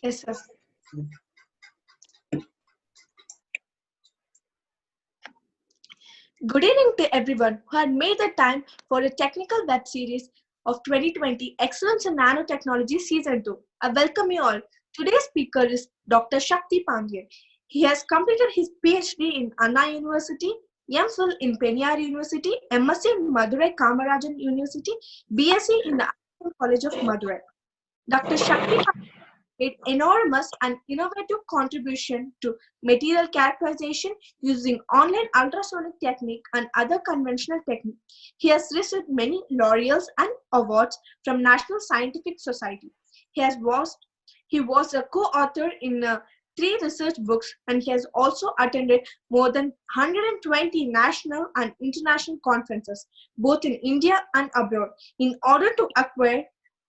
Yes, sir. Good evening to everyone who had made the time for a technical web series of 2020 Excellence in Nanotechnology Season 2. I welcome you all. Today's speaker is Dr. Shakti Pandyan. He has completed his PhD in Anna University, MPhil in Peniyar University, MSc in Madurai Kamarajan University, BSc in the American College of Madurai. Dr. Shakti made enormous and innovative contribution to material characterization using online ultrasonic technique and other conventional techniques. He has received many laurels and awards from National Scientific Society. He was a co-author in 3 research books, and he has also attended more than 120 national and international conferences, both in India and abroad, in order to acquire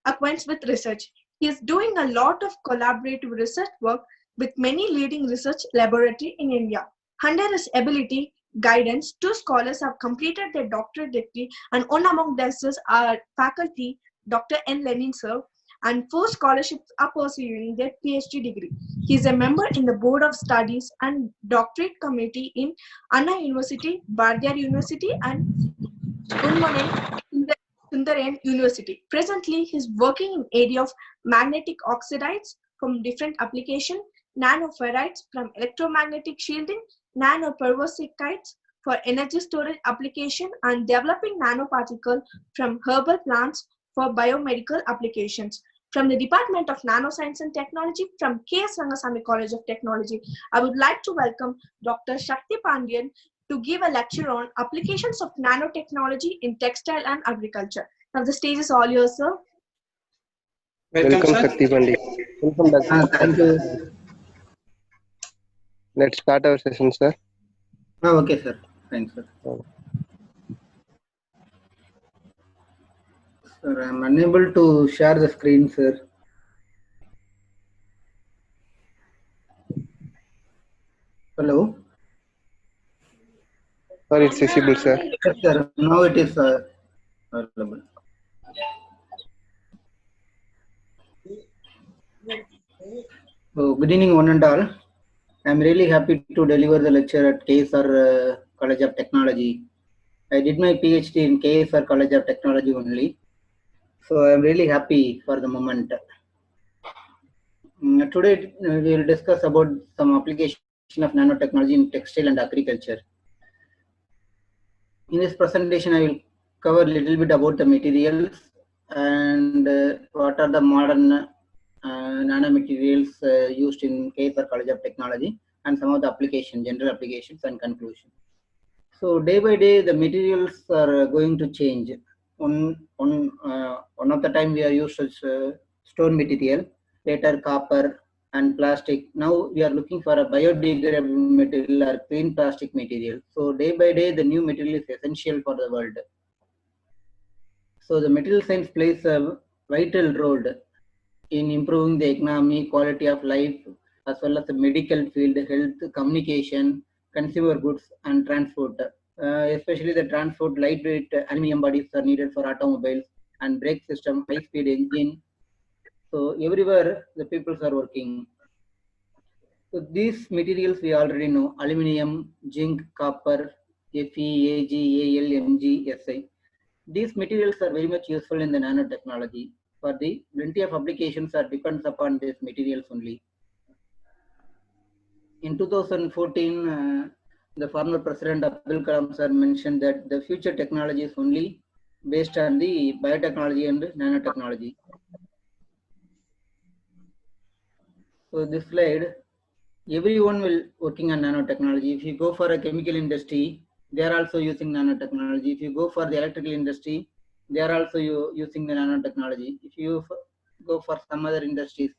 acquaintance with research. He is doing a lot of collaborative research work with many leading research laboratories in India. Under his ability, guidance, 2 scholars have completed their doctorate degree, and one among them is our faculty, Dr. N. Lenin sir, and 4 scholarships are pursuing their PhD degree. He is a member in the Board of Studies and Doctorate Committee in Anna University, Bardiyar University, and Unmanen Sundarayan University. Presently, he is working in area of magnetic oxides from different applications, nanoferrites from electromagnetic shielding, nanoperovskites for energy storage application, and developing nanoparticles from herbal plants for biomedical applications. From the Department of Nanoscience and Technology from K.S. Rangasamy College of Technology, I would like to welcome Dr. Shakti Pandyan to give a lecture on applications of nanotechnology in textile and agriculture. Now the stage is all yours, sir. Welcome, Shakti Pandit. Welcome, Dr. Thank Shakti. you. Let's start our session, sir. Okay, sir. Fine, sir. Sir, I'm unable to share the screen, sir. Hello? Sir, it's visible, sir. Yes, sir. Now it is available. So, good evening, one and all. I'm really happy to deliver the lecture at KSR College of Technology. I did my PhD in KSR College of Technology only. So, I'm really happy for the moment. Today, we will discuss about some application of nanotechnology in textile and agriculture. In this presentation, I will cover a little bit about the materials and what are the modern nanomaterials used in KSR College of Technology and some of the application, general applications and conclusion. So day by day, the materials are going to change. One of the time we are used as stone material, later copper and plastic. Now we are looking for a biodegradable material or clean plastic material. So day by day, the new material is essential for the world. So the material science plays a vital role in improving the economy, quality of life, as well as the medical field, health, communication, consumer goods, and transport. Especially the transport, lightweight aluminum bodies are needed for automobiles and brake system, high-speed engine. So everywhere the peoples are working. So these materials we already know: aluminum, zinc, copper, Fe, Ag, Al, Mg, Si. These materials are very much useful in the nanotechnology. For the plenty of applications are depends upon these materials only. In 2014, the former President Abdul Kalam sir mentioned that the future technology is only based on the biotechnology and nanotechnology. So this slide, everyone will working on nanotechnology. If you go for a chemical industry, they are also using nanotechnology. If you go for the electrical industry, they are also using the nanotechnology. If you go for some other industries,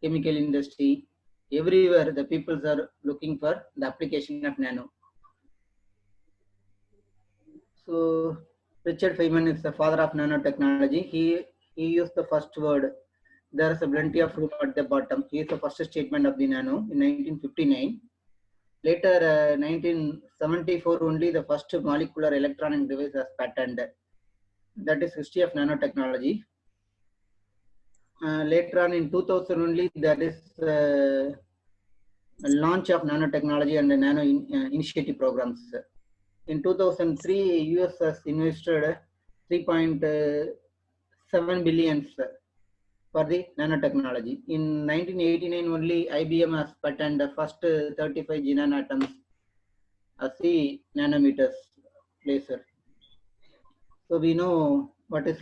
chemical industry, everywhere the peoples are looking for the application of nano. So Richard Feynman is the father of nanotechnology. He used the first word. There is a plenty of room at the bottom. He is the first statement of the nano in 1959. Later, 1974 only the first molecular electronic device was patented. That is history of nanotechnology. later on in 2000 only, that is launch of nanotechnology and nano initiative programs. In 2003, US has invested 3.7 billion for the nanotechnology. In 1989 only, IBM has patented the first 35 G nanoatoms as the nanometers laser. So we know what is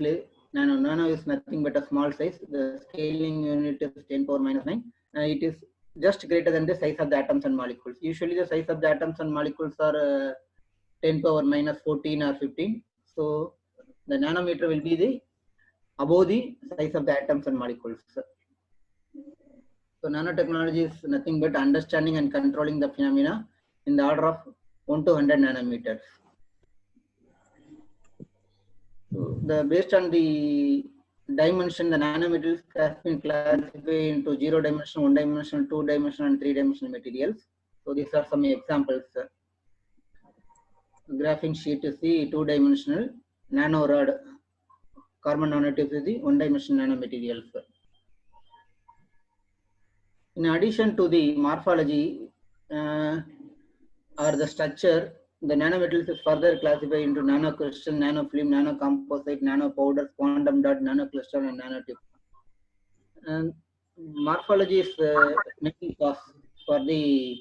nano. Nano is nothing but a small size. The scaling unit is 10 power minus 9. It is just greater than the size of the atoms and molecules. Usually the size of the atoms and molecules are 10 power minus 14 or 15. So the nanometer will be the above the size of the atoms and molecules. So nanotechnology is nothing but understanding and controlling the phenomena in the order of 1 to 100 nanometers. So based on the dimension, the nanomaterials has been classified into 0 dimensional, 1 dimensional, 2 dimensional, and 3 dimensional materials. So these are some examples. Graphing sheet is the 2 dimensional, nano rod, carbon nanotubes is the 1 dimensional nanomaterials. In addition to the morphology or the structure, the nanomaterials is further classified into nanocrystal, nanofilm, nanocomposite, nanopowder, quantum dot, nanocluster, and nanotube. And morphology is main cause for the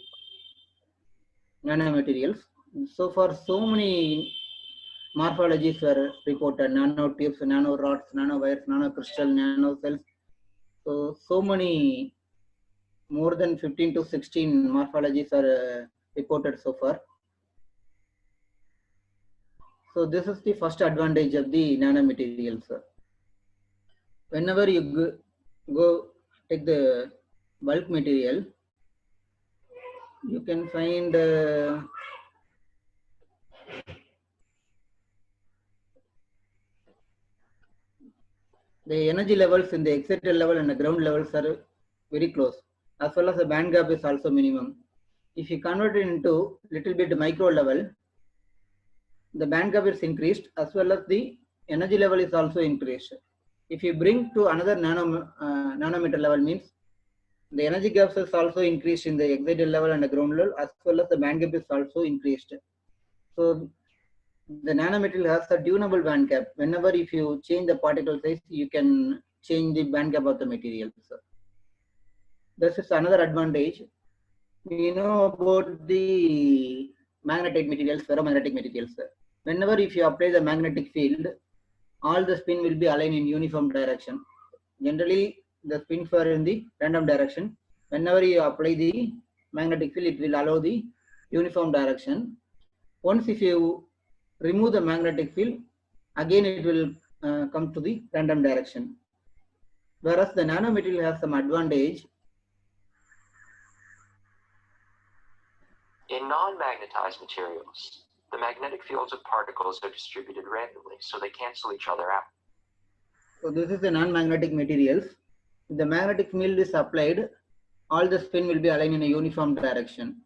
nanomaterials. So far, so many morphologies were reported: nanotubes, nanorods, nanowires, nanocrystal, nanocells. So many, more than 15 to 16 morphologies are reported so far. So this is the first advantage of the nanomaterials. Whenever you go take the bulk material, you can find the energy levels in the excited level and the ground levels are very close, as well as the band gap is also minimum. If you convert it into little bit micro level, the band gap is increased, as well as the energy level is also increased. If you bring to another nanometer level, means the energy gaps is also increased in the excited level and the ground level, as well as the band gap is also increased. So the nanomaterial has a tunable band gap. Whenever if you change the particle size, you can change the band gap of the material. So this is another advantage. We know about the magnetic materials, ferromagnetic materials. Whenever if you apply the magnetic field, all the spin will be aligned in uniform direction. Generally, the spins are in the random direction. Whenever you apply the magnetic field, it will allow the uniform direction. Once if you remove the magnetic field, again it will come to the random direction. Whereas the nanomaterial has some advantage. In non-magnetized materials, the magnetic fields of particles are distributed randomly, so they cancel each other out. So this is the non-magnetic materials. If the magnetic field is applied, all the spin will be aligned in a uniform direction.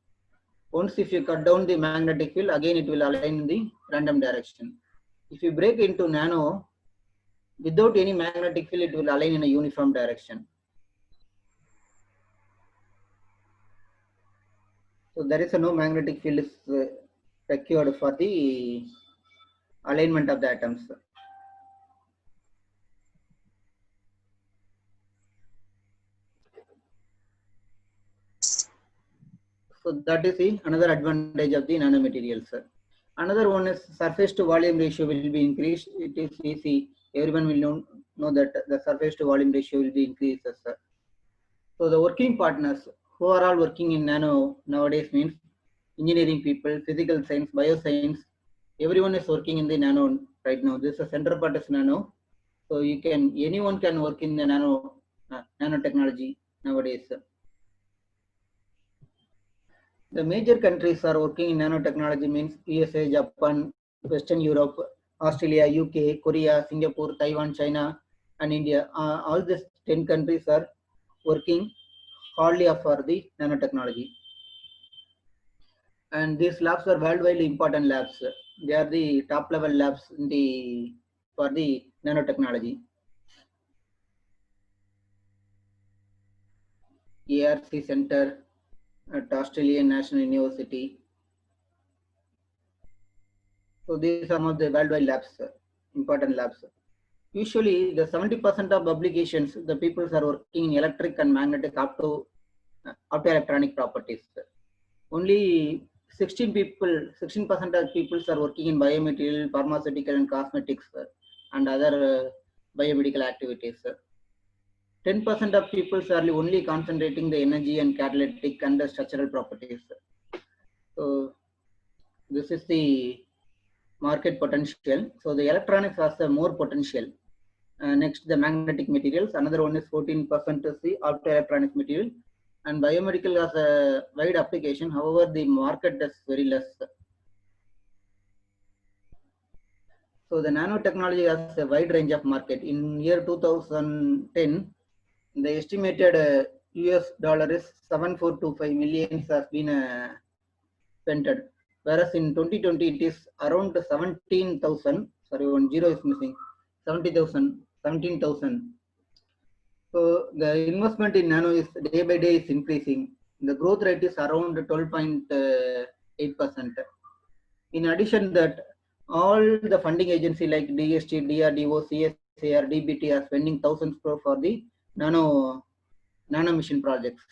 Once if you cut down the magnetic field, again it will align in the random direction. If you break into nano, without any magnetic field, it will align in a uniform direction. So there is no magnetic field is required for the alignment of the atoms. So that is another advantage of the nanomaterials. Another one is surface to volume ratio will be increased. It is easy. Everyone will know that the surface to volume ratio will be increased. So the working partners who are all working in nano nowadays means engineering people, physical science, bioscience. Everyone is working in the nano right now. This is a center part is nano. So anyone can work in the nanotechnology nowadays. The major countries are working in nanotechnology means USA, Japan, Western Europe, Australia, UK, Korea, Singapore, Taiwan, China, and India. All these 10 countries are working hardly for the nanotechnology. And these labs are worldwide important labs. They are the top level labs for the nanotechnology. ARC Center at Australian National University. So these are some of the worldwide labs, important labs. Usually the 70% of publications, the people are working in electric and magnetic optoelectronic properties. Only 16% of people are working in biomaterial, pharmaceutical and cosmetics and other biomedical activities. 10% of people are only concentrating the energy and catalytic and the structural properties. So this is the market potential. So the electronics has a more potential. Next, the magnetic materials. Another one is 14% is the optoelectronic material. And biomedical has a wide application. However, the market is very less. So the nanotechnology has a wide range of market. In year 2010, the estimated US dollar is 7,425 million has been spent. Whereas in 2020, it is around 17,000. Sorry, 1 zero is missing. 17,000. So the investment in nano is day by day is increasing. The growth rate is around 12.8%. In addition that, all the funding agency like DST, DRDO, CSIR, DBT are spending thousands crore for the nano mission projects.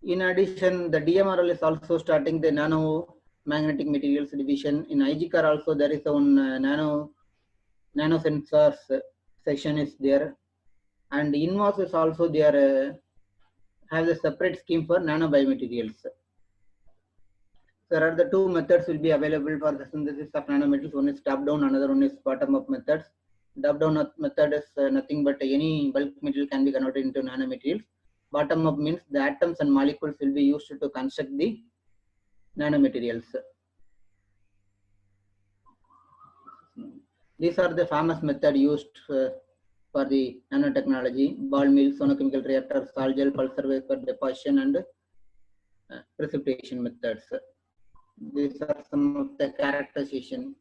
In addition, the DMRL is also starting the nano magnetic materials division. In IGCAR also there is one nano sensors section is there, and INVOS is also there, have a separate scheme for nano biomaterials. There are the two methods will be available for the synthesis of nanomaterials. One is top down, another one is bottom up methods. Top down method is nothing but any bulk material can be converted into nanomaterials. Bottom up means the atoms and molecules will be used to construct the nanomaterials. These are the famous method used for the nanotechnology: ball mill, sonochemical reactor, sol gel, pulsar vapor deposition, and precipitation methods. These are some of the characterization.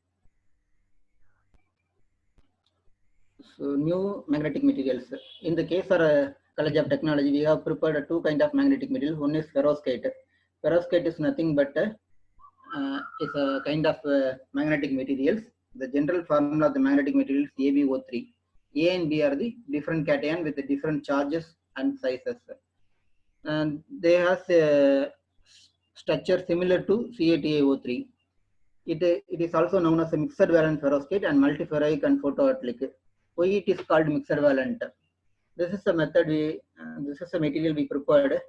So new magnetic materials. In the case of College of Technology, we have prepared two kind of magnetic materials. One is ferroscrete. Ferroscrete is nothing but is a kind of magnetic materials. The general formula of the magnetic materials is AbO3. A and B are the different cation with the different charges and sizes. And they have a structure similar to CaTiO3. It is also known as a mixed valent ferroscrete and multiferroic and photovoltaic. Why it is called mixed valent? This is the method this is the material we prepared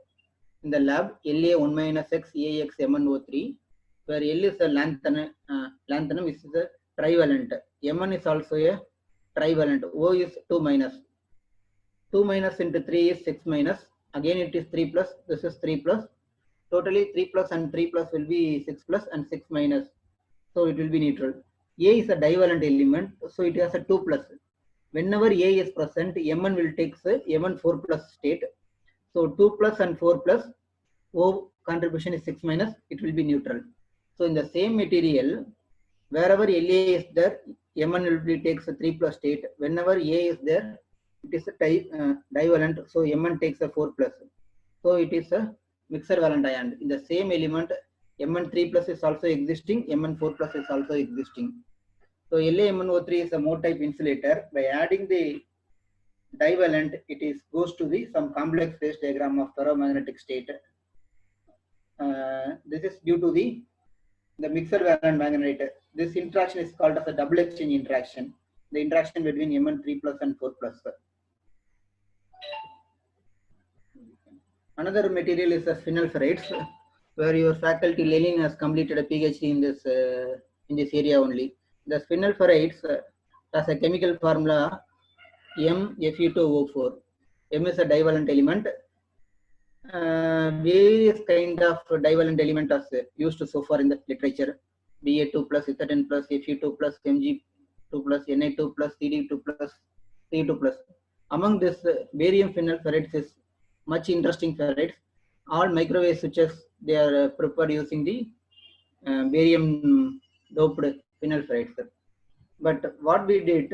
in the lab, La1-X AXMnO3, where L is a lanthanum is a trivalent. Mn is also a trivalent. O is 2 minus. 2 minus into 3 is 6 minus. Again it is 3 plus. This is 3 plus. Totally 3 plus and 3 plus will be 6 plus and 6 minus. So it will be neutral. A is a divalent element, so it has a 2 plus. Whenever A is present, Mn will take Mn 4 plus state. So 2 plus and 4 plus, O contribution is 6 minus, it will be neutral. So in the same material, wherever La is there, Mn will be takes a 3 plus state. Whenever A is there, it is a divalent, so Mn takes a 4 plus. So it is a mixed valent ion. In the same element, Mn 3 plus is also existing, Mn 4 plus is also existing. So LaMnO3 is a mode type insulator. By adding the divalent, it goes to the some complex phase diagram of ferromagnetic state. This is due to the mixed valent magnet. This interaction is called as a double exchange interaction. The interaction between Mn 3 plus and 4 plus. Another material is the phenyl ferrites, where your faculty Lenin has completed a PhD in this area only. The phenyl ferrites has a chemical formula MFe2O4. M is a divalent element. Various kind of divalent element are used so far in the literature: Ba2 plus, Ethan plus, Fe2 plus, Mg2 plus, Na2 plus, Cd2 plus, C2 plus. Among this, barium phenyl ferrites is much interesting ferrites. All microwave switches, they are prepared using the barium doped phenyl ferrites. But what we did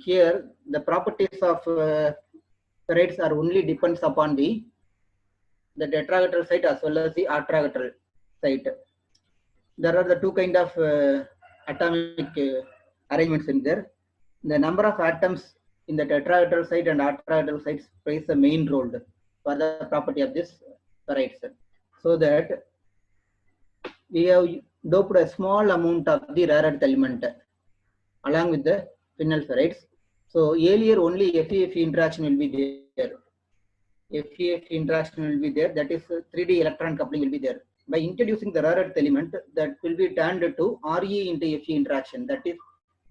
here, the properties of ferrites are only depends upon the tetrahedral site as well as the octahedral site. There are the two kind of atomic arrangements in there. The number of atoms in the tetrahedral site and octahedral sites plays the main role for the property of this ferrites. So that we have doped a small amount of the rare earth element along with the phenyl ferrites. So earlier only FeFe interaction will be there. FeFe interaction will be there. That is 3D electron coupling will be there. By introducing the rare earth element, that will be turned to Re into Fe interaction. That is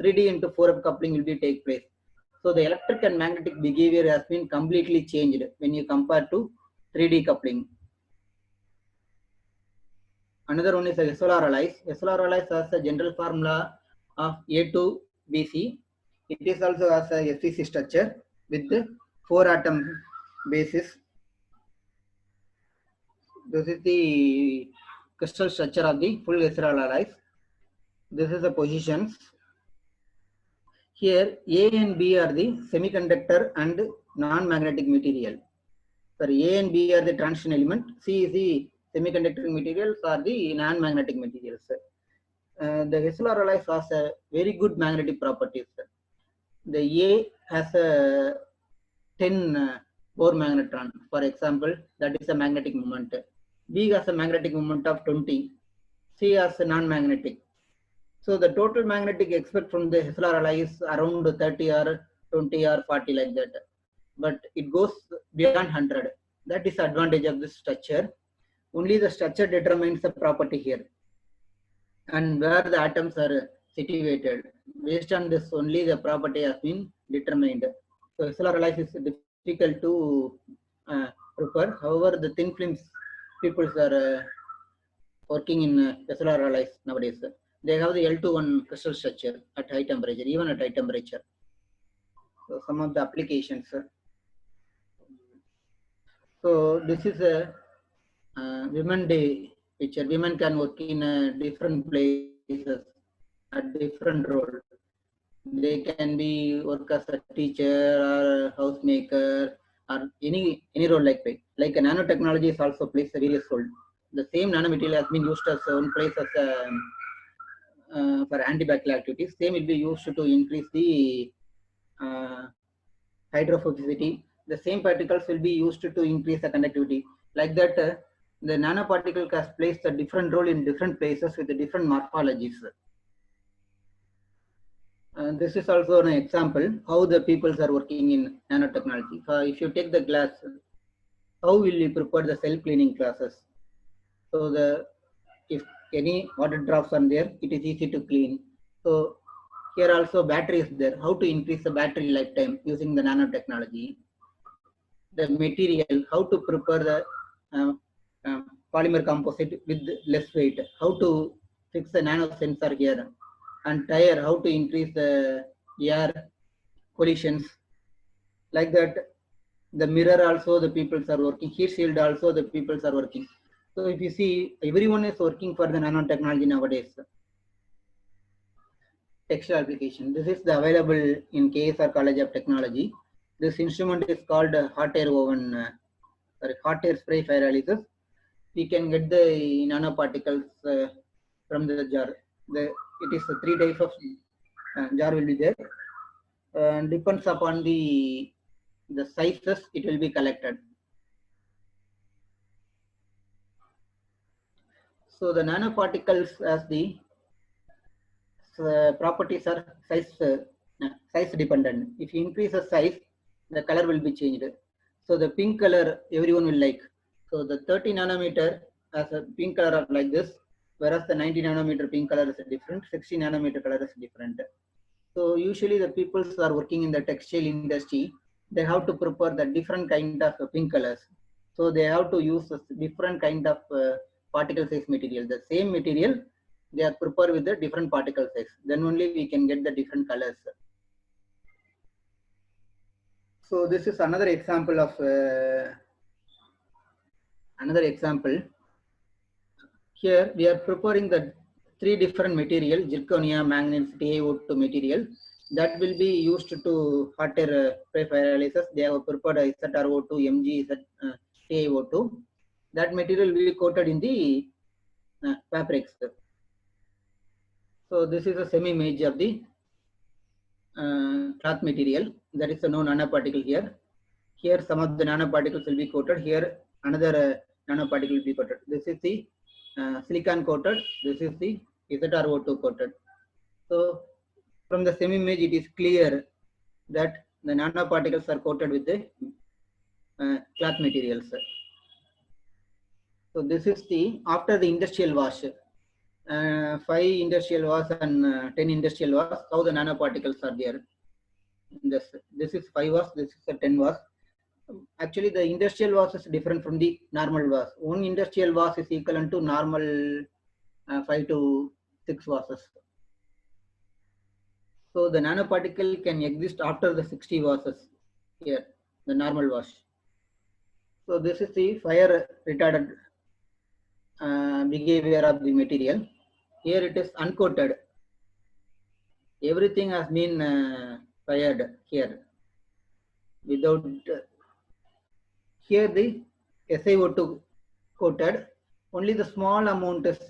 3D into 4F coupling will be take place. So the electric and magnetic behavior has been completely changed when you compare to 3D coupling. Another one is the SLR alloys. SLR alloys has a general formula of A2BC. It is also has a SEC structure with the 4 atom basis. This is the crystal structure of the full SLR alloys. This is the positions. Here A and B are the semiconductor and non-magnetic material. Sorry, A and B are the transition element. C is the semiconductor materials or the non-magnetic materials. The SLR alloys has a very good magnetic properties. The A has a 10 Bohr magnetron, for example, that is a magnetic moment. B has a magnetic moment of 20. C has a non-magnetic. So the total magnetic expect from the SLR alloy is around 30 or 20 or 40 like that. But it goes beyond 100. That is the advantage of this structure. Only the structure determines the property here. And where the atoms are situated. Based on this only the property has been determined. So SLR alloys is difficult to prepare. However, the thin films people are working in SLR alloys nowadays. They have the L21 crystal structure at high temperature, even at high temperature. So some of the applications. So this is a Women Day picture. Women can work in different places at different role. They can be work as a teacher or a housemaker or any role like that. Like a nanotechnology is also plays a various role. The same nanomaterial has been used as one place as a for antibacterial activities. Same will be used to increase the hydrophobicity. The same particles will be used to increase the conductivity. Like that, the nanoparticle has placed a different role in different places with the different morphologies. This is also an example how the peoples are working in nanotechnology. If you take the glass, how will you prepare the self-cleaning classes? So if any water drops on there, it is easy to clean. So here also battery is there. How to increase the battery lifetime using the nanotechnology? The material, how to prepare the polymer composite with less weight? How to fix the nano sensor here? And tire, how to increase the air collisions? Like that, the mirror also the peoples are working. Heat shield also the peoples are working. So if you see, everyone is working for the nanotechnology nowadays. Textile application. This is the available in KSR College of Technology. This instrument is called hot air oven, hot air spray pyrolysis. We can get the nanoparticles from the jar. It is 3 types of jar will be there. Depends upon the sizes, it will be collected. So the nanoparticles as the properties are size dependent. If you increase the size, the color will be changed. So the pink color everyone will like. So the 30 nanometer as a pink color of like this, whereas the 90 nanometer pink color is different, 60 nanometer color is different. So usually the people who are working in the textile industry, they have to prepare the different kind of pink colors. So they have to use different kind of particle size material. The same material, they are prepared with the different particle size. Then only we can get the different colors. So this is another example of Here we are preparing the 3 different material, zirconia, manganese, TiO2 material. that will be used to hot air pyrolysis. They have prepared ZrO2, Mg, TiO2. That material will be coated in the fabrics. So this is a semi-image of the cloth material. There is no nanoparticle here. Here some of the nanoparticles will be coated. Here another nanoparticle will be coated. This is the silicon coated. This is the ZrO2 coated. So from the semi-image, it is clear that the nanoparticles are coated with the cloth materials. So this is the after the industrial wash. 5 industrial wash and 10 industrial wash, how the nanoparticles are there. This is 5 wash, this is a 10 wash. Actually, the industrial wash is different from the normal wash. One industrial wash is equivalent to normal 5 to 6 washes. So the nanoparticle can exist after the 60 washes here, the normal wash. So this is the fire retarded behavior of the material. Here it is uncoated. Everything has been fired here. Without here the SiO2 coated. Only the small amount is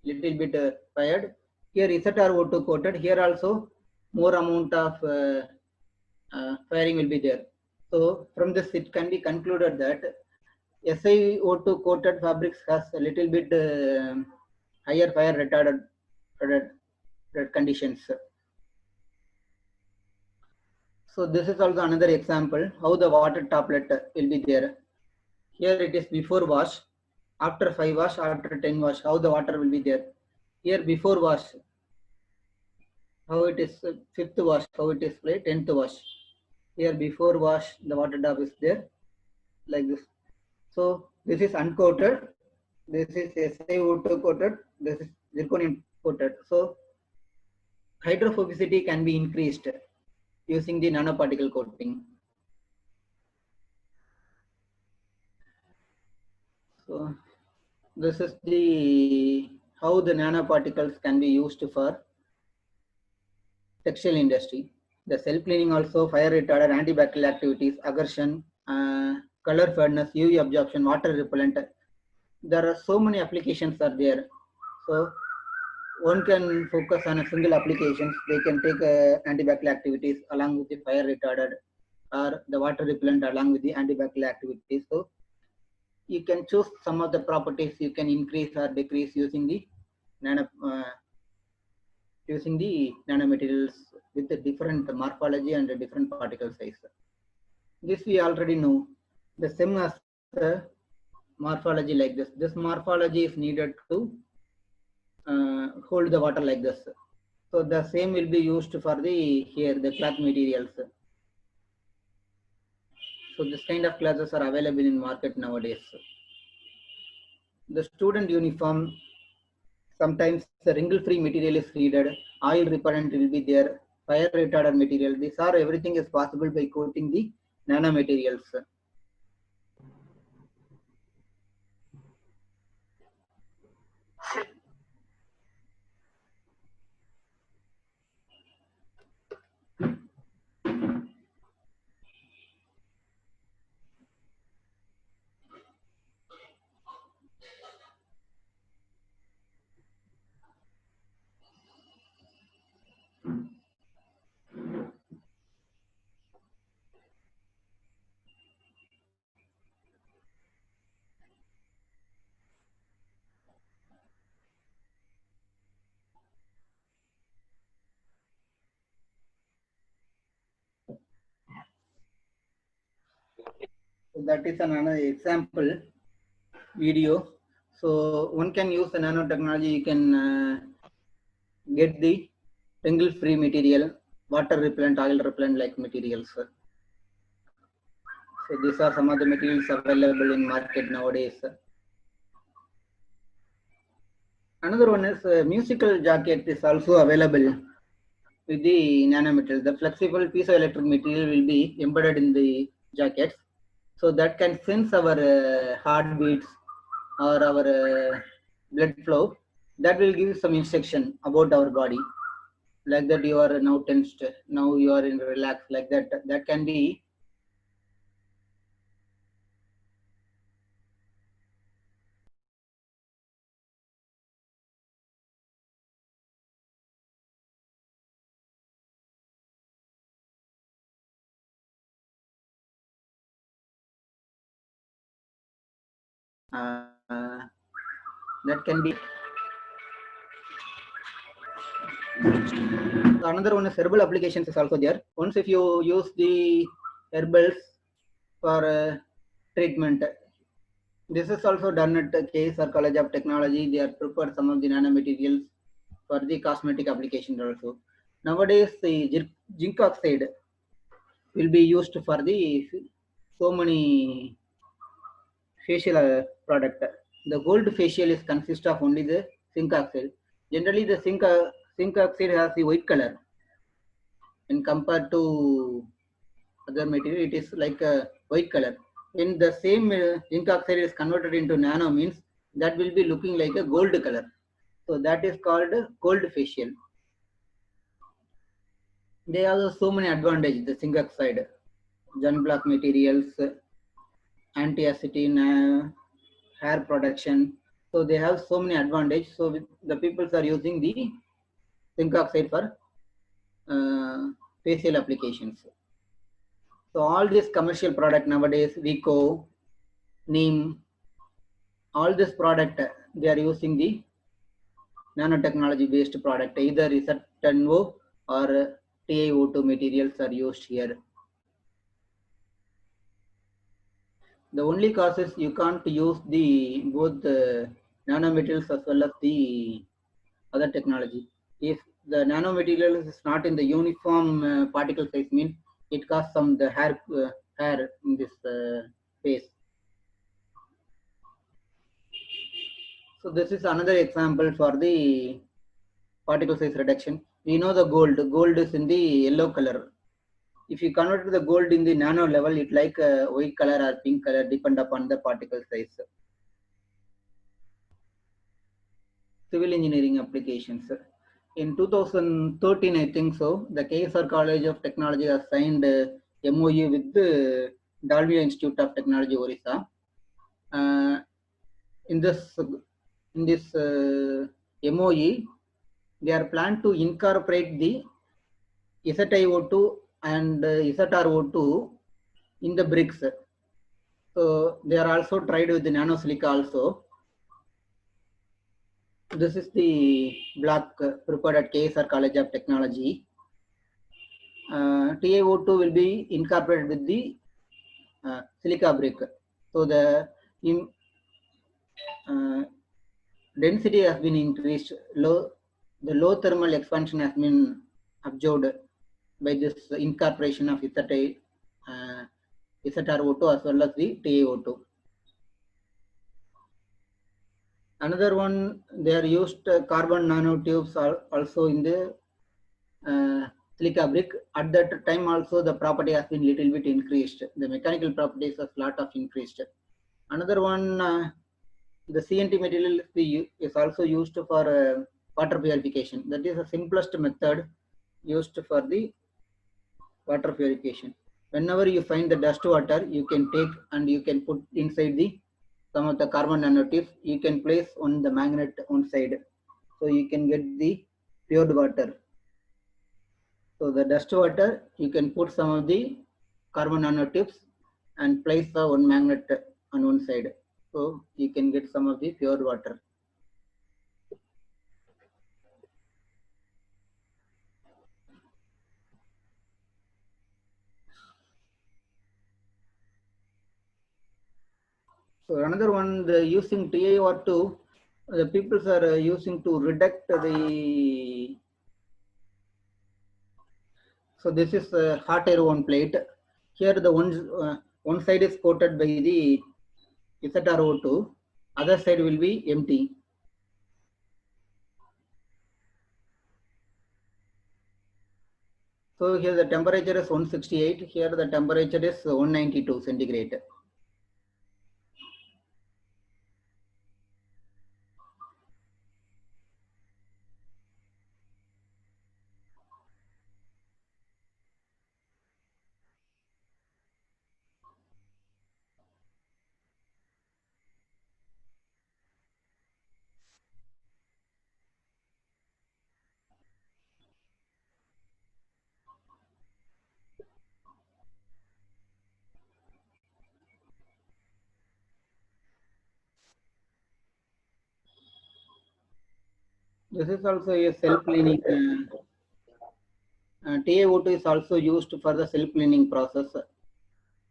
little bit fired. Here ZrO2 coated. Here also more amount of firing will be there. So from this it can be concluded that SiO2 coated fabrics has a little bit higher fire retarded conditions. So this is also another example how the water tablet will be there. Here it is before wash, after 5 wash, after 10 wash, how the water will be there. Here before wash, how it is 5th wash, how it is 10th wash. Here before wash, the water drop is there like this. So this is uncoated, this is SiO2 coated, this is zirconium coated. So hydrophobicity can be increased using the nanoparticle coating. So this is the how the nanoparticles can be used for textile industry. The self-cleaning also, fire retardant, antibacterial activities, aggression, color fairness, UV absorption, water repellent. There are so many applications are there. So one can focus on a single applications. They can take antibacterial activities along with the fire retardant or the water repellent along with the antibacterial activities. So you can choose some of the properties you can increase or decrease using the nanomaterials with the different morphology and the different particle size. This we already know. The SEM has a morphology like this. This morphology is needed to hold the water like this. So the same will be used for the cloth materials. So this kind of clothes are available in market nowadays. The student uniform, sometimes the wrinkle-free material is needed, oil repellent will be there, fire retardant material. These are everything is possible by coating the nanomaterials. So that is another example video. So one can use the nanotechnology. You can get the wrinkle-free material, water repellent, oil repellent like materials. So these are some of the materials available in market nowadays. Another one is musical jacket is also available with the nanomaterial. The flexible piezoelectric material will be embedded in the jackets, so that can sense our heartbeats or our blood flow. That will give some instruction about our body. like that you are now tensed, now you are in relax, like that. That can be that can be. Another one is herbal applications is also there. Once if you use the herbals for treatment, this is also done at KSR College of Technology. They are prepared some of the nanomaterials for the cosmetic applications also. Nowadays, the zinc oxide will be used for the so many facial product. The gold facial is consist of only the zinc oxide. Generally, the zinc oxide has the white color, and compared to other material, it is like a white color. When the same zinc oxide is converted into nano, means that will be looking like a gold color. So that is called gold facial. They have so many advantages. The zinc oxide, block materials, anti-acetine, hair protection. So they have so many advantages. So the people are using the zinc oxide for facial applications. So all these commercial product nowadays, Vico, Neem, all this product they are using the nanotechnology based product. Either Isotano or TiO2 materials are used here. The only cause is you can't use the both the nanomaterials as well as the other technology. If the nanomaterial is not in the uniform particle size, means it causes some the hair in this phase. So this is another example for the particle size reduction. We know the gold. Gold is in the yellow color. If you convert the gold in the nano level, it like a white color or pink color, depend upon the particle size. Civil engineering applications. In 2013, I think so, the KSR College of Technology has signed MOU with the Dalmia Institute of Technology, Orissa. In this MOE, they are planned to incorporate the ZiO2 and ZrO2 in the bricks. So they are also tried with the nanosilica also. This is the block prepared at KSR College of Technology. TiO2 will be incorporated with the silica brick. So the density has been increased. The low thermal expansion has been absorbed by this incorporation of ZrO2 as well as the TiO2. Another one, they are used carbon nanotubes also in the silica brick. At that time also the property has been little bit increased. The mechanical properties has lot of increased. Another one, the CNT material is also used for water purification. That is the simplest method used for the water purification. Whenever you find the dust water, you can take and you can put inside the some of the carbon nanotubes. You can place on the magnet on side, so you can get the pure water. So the dust water, you can put some of the carbon nanotubes and place the one magnet on one side, so you can get some of the pure water. So another one, the using TiO2, the people are using to reduct the. So this is a hot air one plate. Here the one side is coated by the ZrO2, other side will be empty. So here the temperature is 168. Here the temperature is 192 centigrade. This is also a self-cleaning. TaO2 is also used for the self-cleaning process.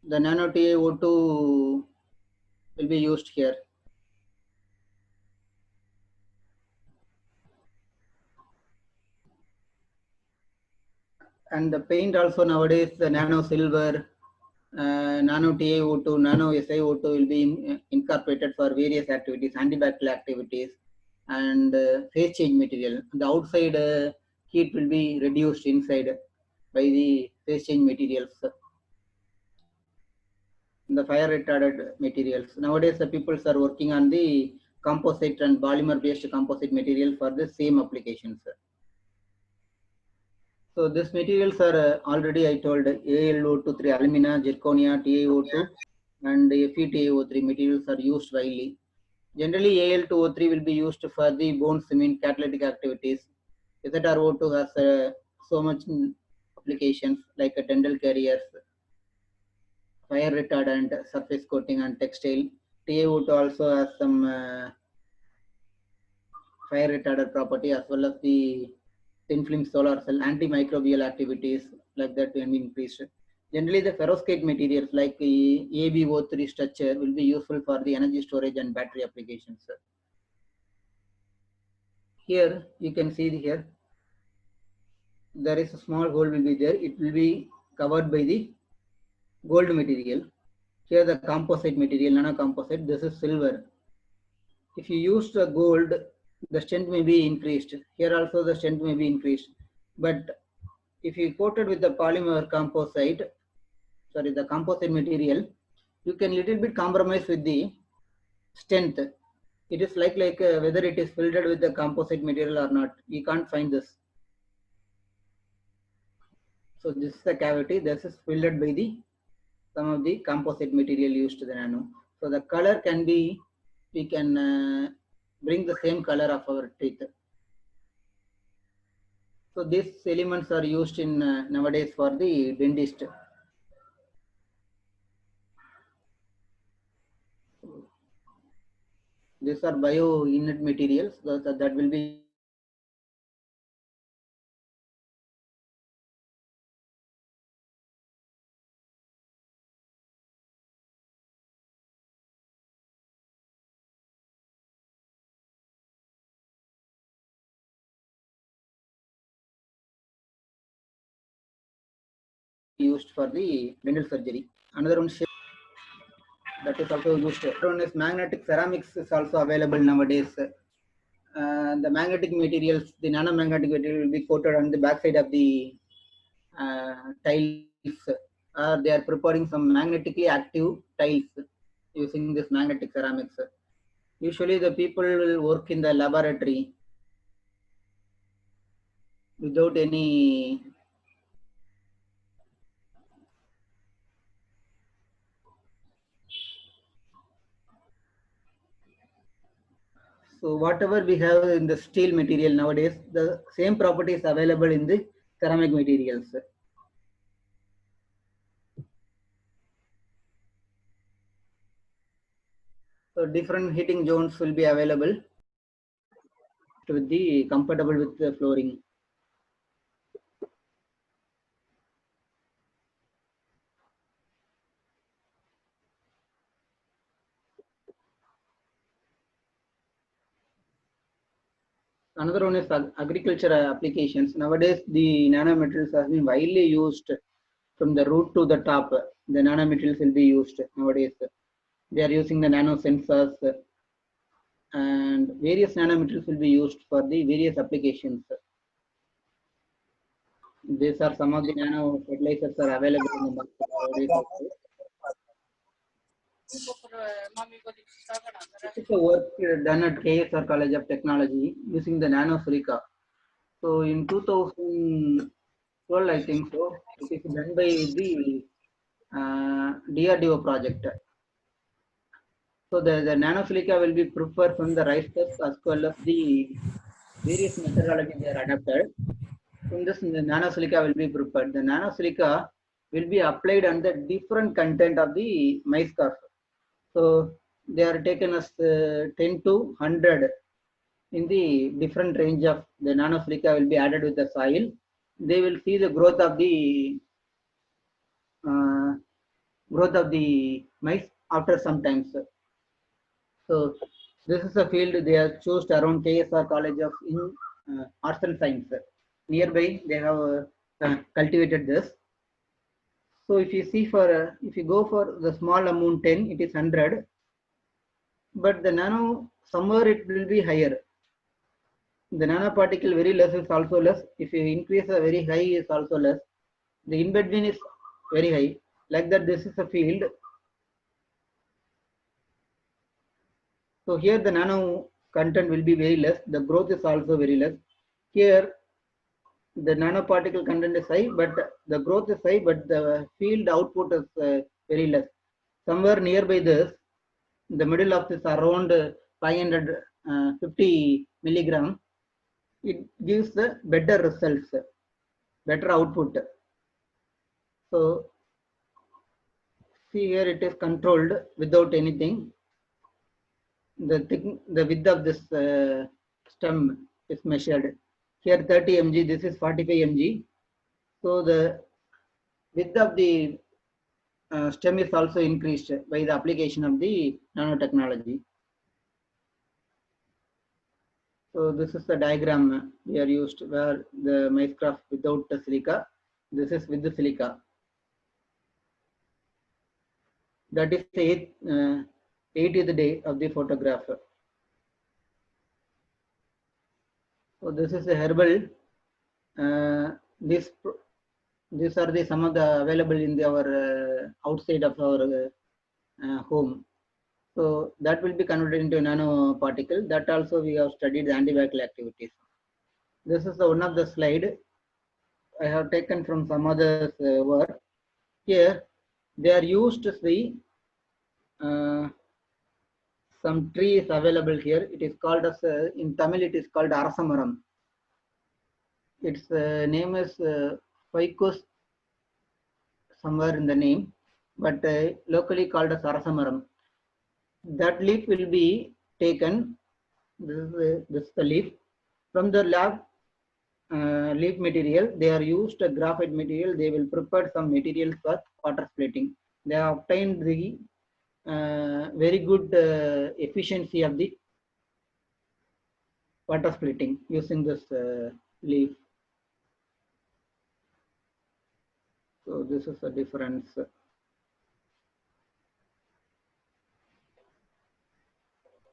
The nano TaO2 will be used here. And the paint also nowadays, the nano silver, nano TaO2, nano SiO2 will be incorporated for various activities, antibacterial activities, and phase change material. The outside heat will be reduced inside by the phase change materials, the fire retardant materials. Nowadays, the people are working on the composite and polymer based composite material for the same applications. So these materials are already I told AlO2, alumina, zirconia, TaO2, and FeTaO3 materials are used widely. Generally, Al2O3 will be used for the bone cement catalytic activities. ZrO2 has so much applications like dental carriers, fire retardant, surface coating, and textile. TaO2 also has some fire retardant property as well as the thin film solar cell antimicrobial activities like that can be increased. Generally, the ferroscrete materials like AbO3 structure will be useful for the energy storage and battery applications. Here you can see here there is a small hole will be there. It will be covered by the gold material. Here the composite material, nano composite. This is silver. If you use the gold, the strength may be increased. Here also the strength may be increased. But if you coated with the polymer composite, sorry, the composite material, you can little bit compromise with the strength. It is like whether it is filled with the composite material or not. You can't find this. So this is the cavity. This is filled by the some of the composite material used to the nano. So the color can be, we can bring the same color of our teeth. So these elements are used in nowadays for the dentist. These are bio-inert materials that will be used for the dental surgery. Another one that is also used. Another one is magnetic ceramics is also available nowadays. The magnetic materials, the nanomagnetic material will be coated on the backside of the tiles. They are preparing some magnetically active tiles using this magnetic ceramics. Usually the people will work in the laboratory without any so whatever we have in the steel material nowadays, the same property is available in the ceramic materials. So different heating zones will be available with the compatible with the flooring. Another one is agriculture applications. Nowadays, the nanomaterials have been widely used from the root to the top. The nanomaterials will be used nowadays. They are using the nano sensors and various nanomaterials will be used for the various applications. These are some of the nano fertilizers are available in the market nowadays also. This is a work done at KSR College of Technology using the nano silica. So in 2012, I think so, it is done by the DRDO project. So the nano silica will be prepared from the rice husk as well as the various methodology they are adapted. From this, the nano silica will be prepared. The nano silica will be applied on the different content of the maize scarf. So they are taken as 10 to 100 in the different range of the nanosilica will be added with the soil. They will see the growth of the mice after some times. So this is a field they have chosen around KSR College of Arts and Science. Nearby they have cultivated this. So if you see for if you go for the small amount 10, it is 100, but the nano somewhere it will be higher. The nanoparticle very less is also less. If you increase a very high is also less. The in between is very high. Like that, this is a field. So here the nano content will be very less. The growth is also very less. Here the nanoparticle content is high, but the growth is high, but the field output is very less. Somewhere nearby this, the middle of this around 550 milligram, it gives the better results, better output. So see here it is controlled without anything. The width of this stem is measured. Here 30 mg, this is 45 mg. So the width of the stem is also increased by the application of the nanotechnology. So this is the diagram we are used where the mice craft without the silica. This is with the silica. That is the 80th day of the photograph. So this is a herbal. These are the some of the available in our outside of our home. So that will be converted into nanoparticle. That also we have studied the antibacterial activities. This is one of the slide I have taken from some other work. Here they are used to see some tree is available here. It is called as in Tamil it is called Arasamaram. Its name is Ficus somewhere in the name, but locally called as Arasamaram. That leaf will be taken. This is the leaf from the lab. Leaf material, they are used a graphite material. They will prepare some materials for water splitting. They have obtained the very good efficiency of the water splitting using this leaf. So this is a difference.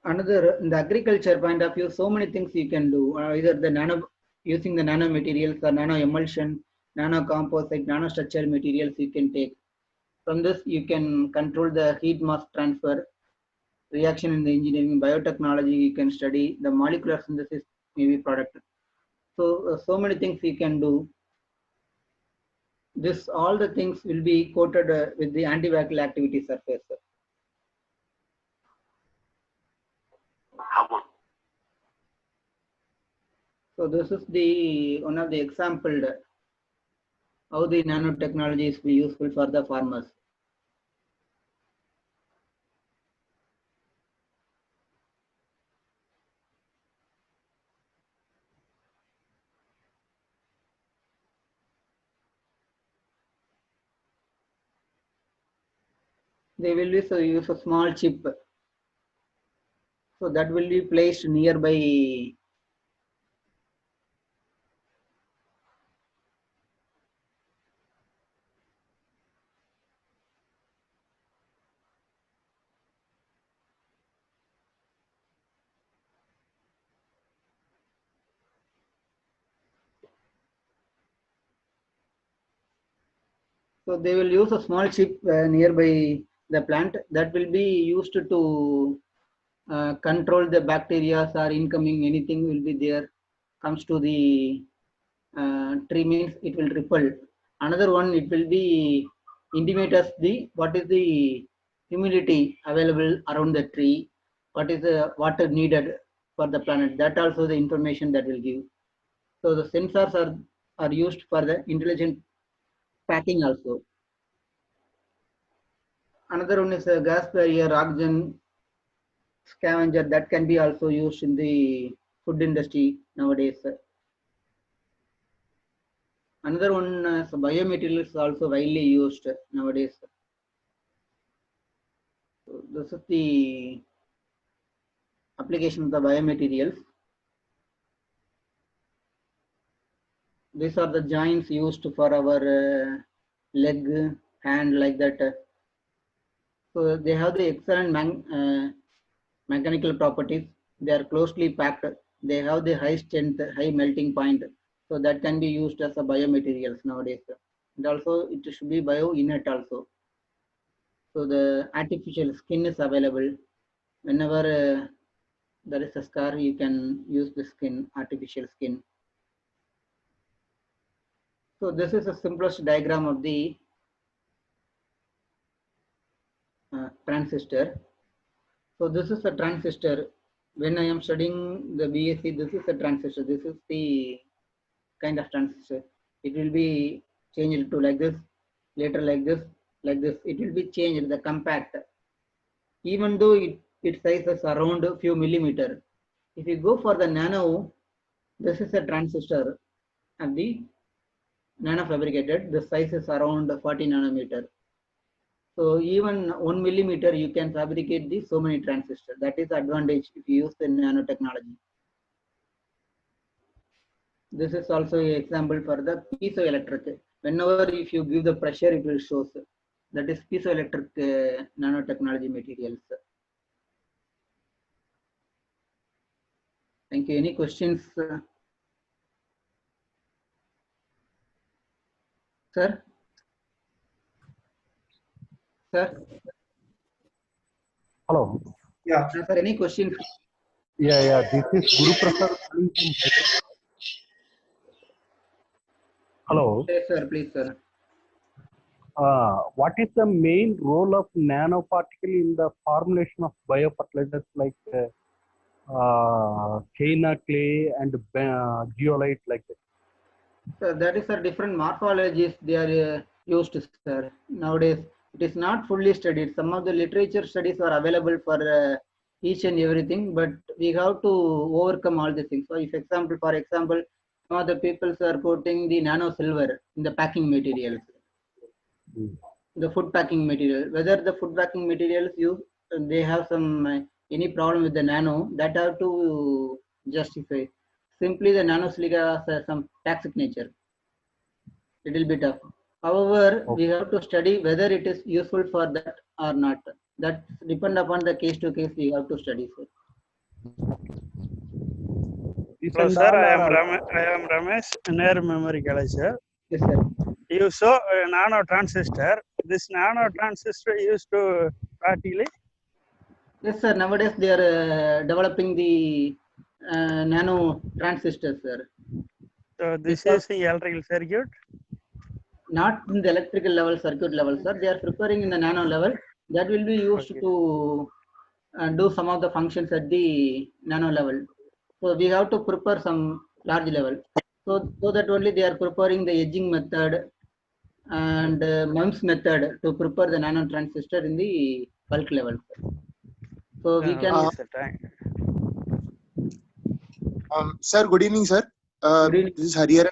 Another, in the agriculture point of view, so many things you can do. Either the using the nano materials or nano emulsion, nano composite, nano structural materials you can take. From this, you can control the heat mass transfer, reaction in the engineering, biotechnology. You can study the molecular synthesis, maybe product. So, so many things you can do. This all the things will be coated with the antibacterial activity surface. So this is the one of the example how the nanotechnology is useful for the farmers. They will use a small chip. So that will be placed nearby so they will use a small chip nearby the plant that will be used to control the bacteria or incoming anything will be there comes to the tree means it will repel. Another one it will be intimate us the what is the humidity available around the tree, what is the water needed for the planet. That also the information that will give. So the sensors are used for the intelligent packing also. Another one is a gas barrier oxygen scavenger that can be also used in the food industry nowadays. Another one, biomaterials also widely used nowadays. So this is the application of the biomaterials. These are the joints used for our leg, hand, like that. So they have the excellent mechanical properties. They are closely packed. They have the high strength, high melting point. So that can be used as a biomaterials nowadays. And also it should be bio-inert also. So the artificial skin is available. Whenever there is a scar, you can use the skin, artificial skin. So this is the simplest diagram of the transistor. So this is a transistor. When I am studying the BSc, this is a transistor. This is the kind of transistor. It will be changed to like this, later like this, like this. It will be changed, the compact. Even though its size is around a few millimeter. If you go for the nano, this is a transistor and the nano fabricated. The size is around 40 nanometer. So even 1 millimeter, you can fabricate the so many transistors. That is the advantage if you use the nanotechnology. This is also an example for the piezoelectric. Whenever if you give the pressure, it will show. That is piezoelectric nanotechnology materials. Thank you. Any questions, sir? Sir? Hello. Yeah. Sir, any questions? Yeah. This is Guru Prasad calling from Hyderabad. Hello. Yes, sir. Please, sir. What is the main role of nanoparticle in the formulation of biofertilizers like China clay and geolite like that? So that is a different morphologies they are used, sir. Nowadays, it is not fully studied. Some of the literature studies are available for each and everything, but we have to overcome all these things. So, if example, for example, some of the people are quoting the nano silver in the packing materials, the food packing material. Whether the food packing materials they have some any problem with the nano, that have to justify. Simply the nanosilica has some toxic nature, little bit of. However, we have to study whether it is useful for that or not. That depend upon the case to case. We have to study. Sir. Hello, sir. I am Ramesh, near memory college, sir. Yes, sir. You saw a nano transistor. This nano transistor used to practically. Yes, sir. Nowadays they are developing the nano transistors, sir. So this is the electrical circuit. Not in the electrical level, circuit level, sir. They are preparing in the nano level. That will be used to do some of the functions at the nano level. So we have to prepare some large level. So that only they are preparing the edging method and MEMS method to prepare the nano transistor in the bulk level. So we can. Sir, good evening, sir. Good evening. This is Hariharan.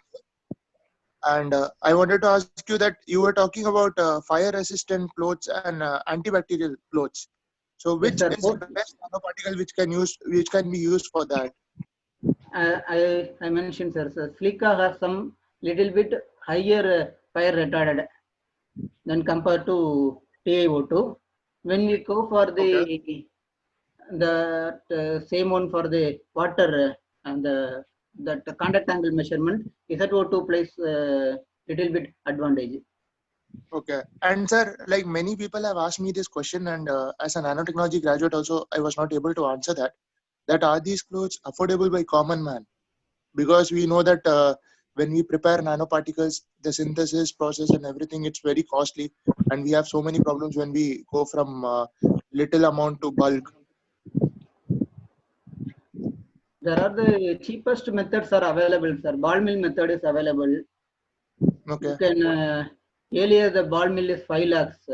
And I wanted to ask you that you were talking about fire-resistant clothes and antibacterial clothes. So which is the best nanoparticle which can be used for that? I mentioned, sir. Silica has some little bit higher fire retardant than compared to TiO2. When we go for the same one for the water and that contact angle measurement, SiO2 plays little bit advantage. Okay. And sir, like many people have asked me this question, and as a nanotechnology graduate also, I was not able to answer that. That are these clothes affordable by common man? Because we know that when we prepare nanoparticles, the synthesis process and everything, it's very costly, and we have so many problems when we go from little amount to bulk. There are the cheapest methods are available, sir. Ball mill method is available. Okay. You can earlier the ball mill is 5 lakhs.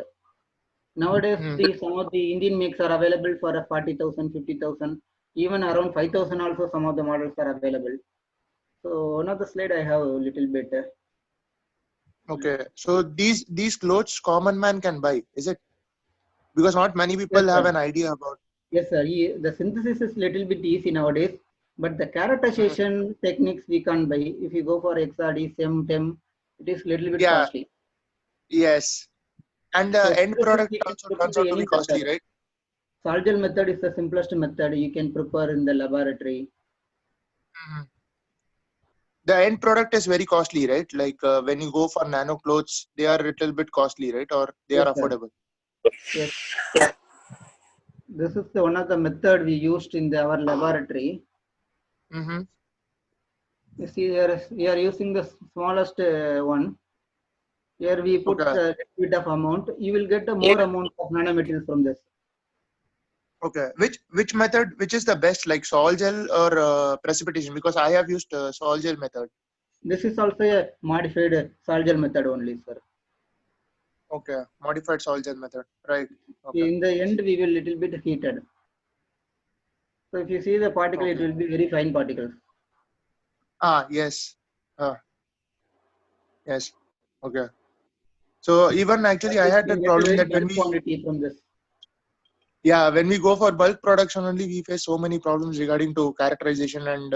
Nowadays, some of the Indian makes are available for 40,000, 50,000. Even around 5,000 also some of the models are available. So one of the slide I have a little bit. Okay. So these clothes common man can buy, is it? Because not many people Yes, have sir. an idea about. Yes, sir. The synthesis is little bit easy nowadays, but the characterization techniques we can't buy. If you go for XRD, SEM, TEM, it is little bit Yeah. costly. Yes. And So the end synthesis product we can also prepare turns by out to any be costly, method. right? Sol-gel method is the simplest method you can prepare in the laboratory. The end product is very costly, right? Like when you go for nano clothes, they are a little bit costly, right? Or they Yes, are sir. affordable. Yes. This is one of the method we used in our laboratory. Mm-hmm. You see here, we are using the smallest one. Here we put Okay. a bit of amount. You will get a more amount of nanomaterial from this. Okay. Which method? Which is the best, like sol gel or precipitation? Because I have used sol gel method. This is also a modified sol-gel method only, sir. Okay. Modified sol gel method. Right. Okay. In the end, we will little bit heated. So if you see the particle, it Okay. will be very fine particles. Ah, yes. Yes. Okay. So even actually, I You had can that get a problem very that when bulk we, quantity from this. yeah, when we go for bulk production only, we face so many problems regarding to characterization and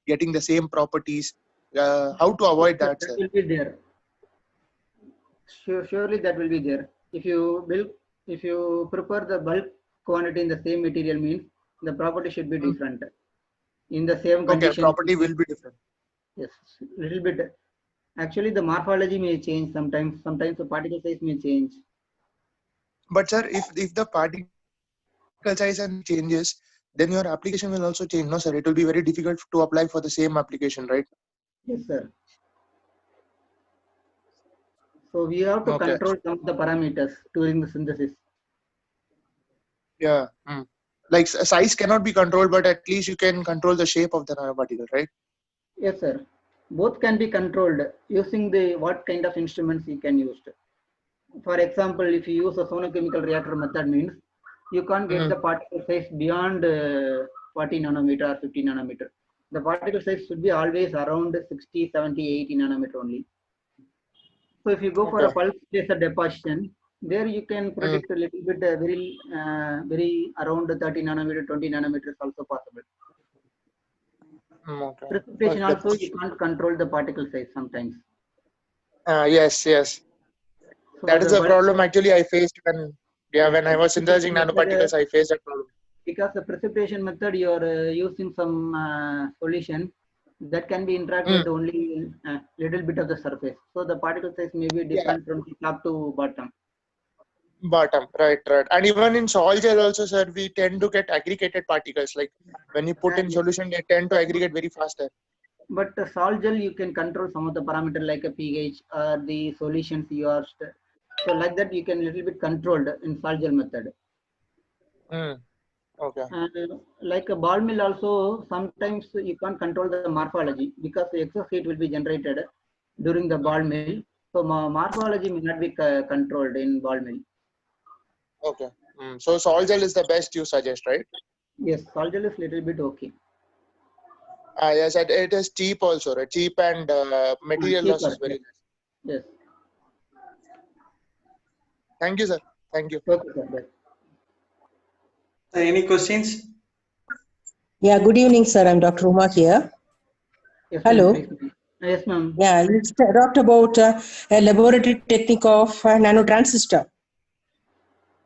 getting the same properties. How to avoid that, That sir? will be there. Surely that will be there. If you prepare the bulk quantity in the same material means the property should be different. In the same Okay, condition, property will be different. yes, little bit. Actually, the morphology may change sometimes. Sometimes the particle size may change. But sir, if the particle size and changes, then your application will also change. No, sir, it will be very difficult to apply for the same application, right? Yes, sir. So we have to Okay. control some of the parameters during the synthesis. Yeah. Like size cannot be controlled, but at least you can control the shape of the nanoparticle, right? Yes, sir. Both can be controlled using the what kind of instruments you can use. For example, if you use a sonochemical reactor method means you can't get the particle size beyond 40 nanometer or 50 nanometer. The particle size should be always around 60, 70, 80 nanometer only. So if you go for a pulse laser deposition, there you can predict a little bit very around 30 nanometer, 20 nanometer is also possible. Okay. Precipitation also you can't control the particle size sometimes. Yes. So That is the the bulk, problem actually I faced when I was synthesizing method, nanoparticles, I faced that problem. because the precipitation method you are using some solution that can be interact with only a little bit of the surface. So the particle size may be different from top to bottom. Bottom, right. And even in sol gel also, sir, we tend to get aggregated particles. Like when you put in Yes. solution, they tend to aggregate very faster. But the sol gel you can control some of the parameter like a pH or the solutions you are. So like that you can little bit controlled in sol gel method. Okay. And like a ball mill also, sometimes you can't control the morphology because the excess heat will be generated during the ball mill. So morphology may not be controlled in ball mill. Okay. So sol gel is the best you suggest, right? Yes, sol gel is little bit okay. Yes, it is cheap also, right? Cheap and material loss is very less. Yes. Thank you, sir. Thank you. Okay, sir. Any questions? Yeah, good evening, sir. I'm Dr. Uma here. Yes, Hello. Yes, ma'am. Yeah, you talked about a laboratory technique of nanotransistor.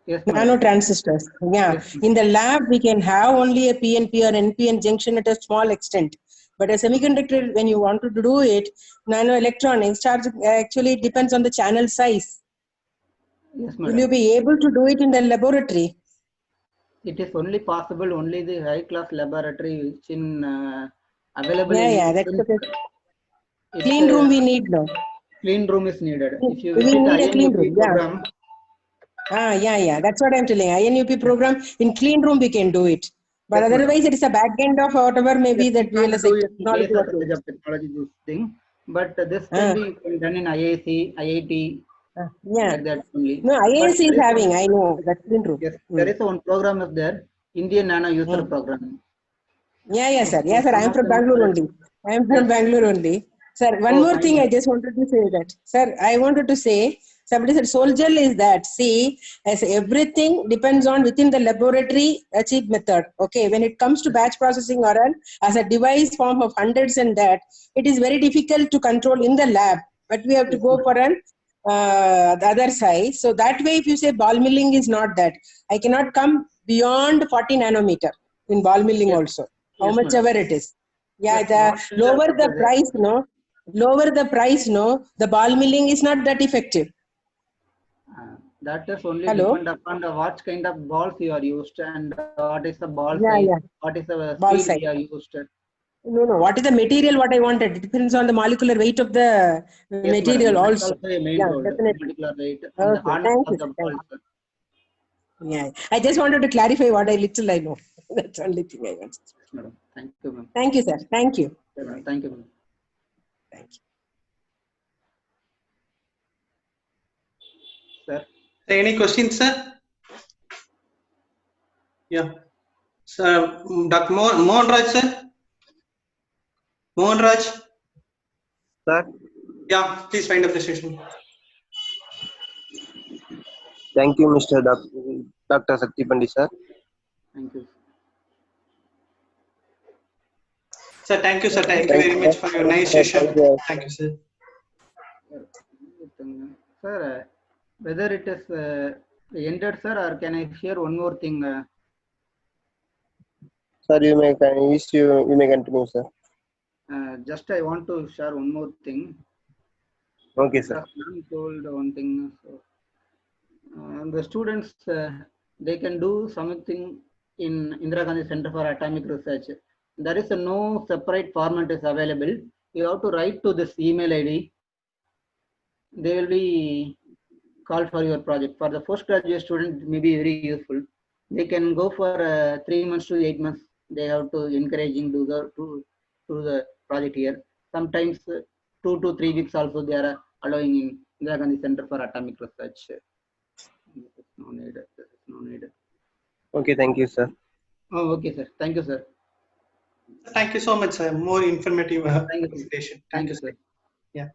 Yes, nanotransistors. Yeah, yes, in the lab we can have only a PNP or NPN junction at a small extent. But a semiconductor, when you want to do it, nanoelectronics charge actually depends on the channel size. Yes, Will you be able to do it in the laboratory? It is only possible only the high class laboratory which in available. Yeah, that's okay. Clean room we need now. Clean room is needed. If you We visit need a clean INUP room. program, Yeah. That's what I'm telling. INUP program in clean room we can do it. But yes, otherwise, it is a back end of whatever maybe yes, that VLSI technology. College of Technology this thing, but this can be done in IIC, IIT, like that only. No, IIC is having. I know that clean room. Yes, there is one program is there, Indian Nano User Program. Yeah, sir. Yeah, sir. I am from Bangalore only. Sir, one more thing I just wanted to say that. Sir, I wanted to say, somebody said soldier is that. See, as everything depends on within the laboratory achieved method. Okay, when it comes to batch processing or as a device form of hundreds and that, it is very difficult to control in the lab. But we have to go for the other side. So that way, if you say ball milling is not that, I cannot come beyond 40 nanometer in ball milling also. How much ever it is. Yeah, the lower the price, the ball milling is not that effective. That is only Hello? depend upon the what kind of balls you are used and what is the ball Yeah, size, yeah. what is the Ball speed size. you are used. No. What is the material? What I wanted? It depends on the molecular weight of the material Madam, also. that's also a main Yeah, role, definitely. molecular weight and the Okay, hardness thank of you. the Sir. Thank balls. you. Yeah, I just wanted to clarify what I know. That's the only thing I wanted. Madam, thank you, ma'am. Thank you, sir. Thank you. Thank you, ma'am. Thank you. Sir. Any questions, sir? Yeah. Sir, Dr. Mohan Raj, sir? Mohan Raj? Sir? Yeah, please wind up the session. Thank you, Mr. Dr. Sakti Pandit, sir. Thank you. Sir, thank you, sir. Thank you very much for your nice session. Thank you, sir. Sir, whether it is ended, sir, or can I share one more thing? Sir, you may continue, sir. Just I want to share one more thing. Okay, sir. I told one thing. So, the students they can do something in Indira Gandhi Center for Atomic Research. There is no separate format is available. You have to write to this email ID. They will be called for your project. For the postgraduate student, it may be very useful. They can go for 3 months to 8 months. They have to encouraging to the project here. Sometimes 2 to 3 weeks also they are allowing in Indira Gandhi Center for Atomic Research. No need. Okay, thank you, sir. Oh, okay, sir. Thank you, sir. Thank you so much, sir. More informative Thank you, presentation. Thank you, sir. Yeah.